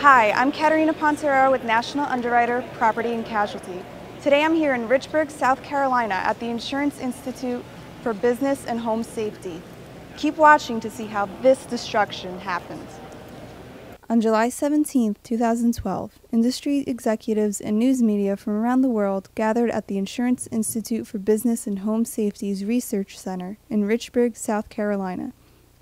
Hi, I'm Katerina Ponterero with National Underwriter, Property and Casualty. Today I'm here in Richburg, South Carolina at the Insurance Institute for Business and Home Safety. Keep watching to see how this destruction happens. On July 17, 2012, industry executives and news media from around the world gathered at the Insurance Institute for Business and Home Safety's Research Center in Richburg, South Carolina,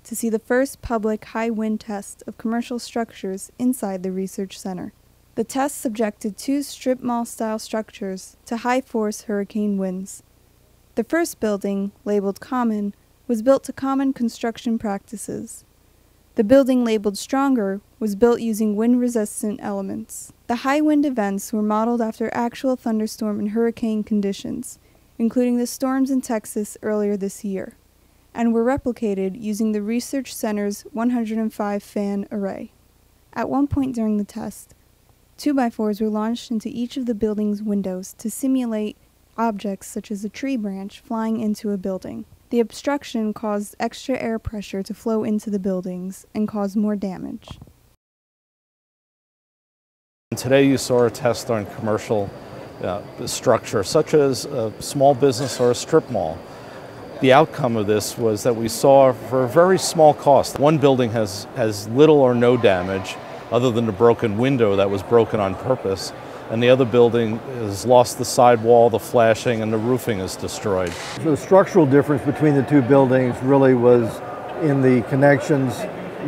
to see the first public high-wind test of commercial structures inside the research center. The test subjected two strip mall-style structures to high-force hurricane winds. The first building, labeled Common, was built to common construction practices. The building labeled Stronger was built using wind-resistant elements. The high-wind events were modeled after actual thunderstorm and hurricane conditions, including the storms in Texas earlier this year, and were replicated using the Research Center's 105-fan array. At one point during the test, 2x4s were launched into each of the building's windows to simulate objects such as a tree branch flying into a building. The obstruction caused extra air pressure to flow into the buildings and caused more damage. Today you saw a test on commercial structure, such as a small business or a strip mall. The outcome of this was that we saw, for a very small cost, one building has little or no damage other than a broken window that was broken on purpose, and the other building has lost the sidewall, the flashing, and the roofing is destroyed. So the structural difference between the two buildings really was in the connections.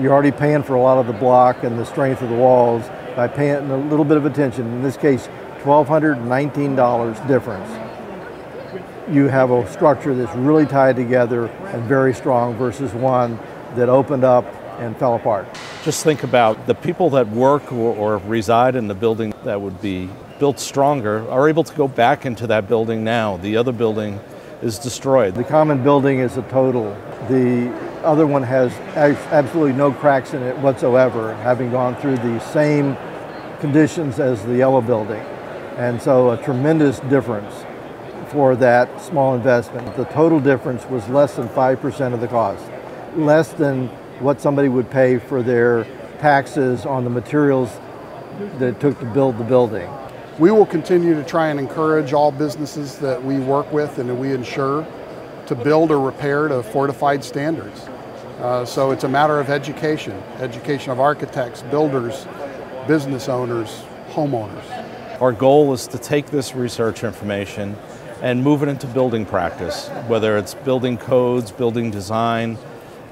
You're already paying for a lot of the block and the strength of the walls by paying a little bit of attention. In this case, $1,219 difference. You have a structure that's really tied together and very strong versus one that opened up and fell apart. Just think about the people that work or reside in the building that would be built stronger are able to go back into that building now. The other building is destroyed. The common building is a total. The other one has absolutely no cracks in it whatsoever, having gone through the same conditions as the yellow building. And so a tremendous difference for that small investment. The total difference was less than 5% of the cost, less than what somebody would pay for their taxes on the materials that it took to build the building. We will continue to try and encourage all businesses that we work with and that we insure to build or repair to fortified standards. So it's a matter of education of architects, builders, business owners, homeowners. Our goal is to take this research information and move it into building practice, whether it's building codes, building design,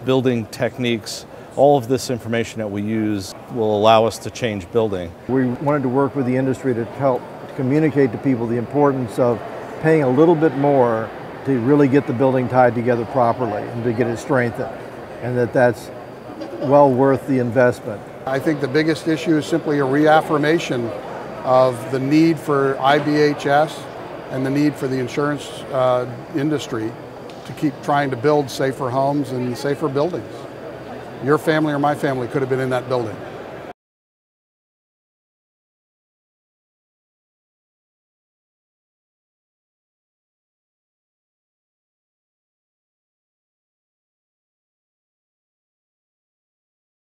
building techniques. All of this information that we use will allow us to change building. We wanted to work with the industry to help communicate to people the importance of paying a little bit more to really get the building tied together properly and to get it strengthened, and that's well worth the investment. I think the biggest issue is simply a reaffirmation of the need for IBHS and the need for the insurance industry to keep trying to build safer homes and safer buildings. Your family or my family could have been in that building.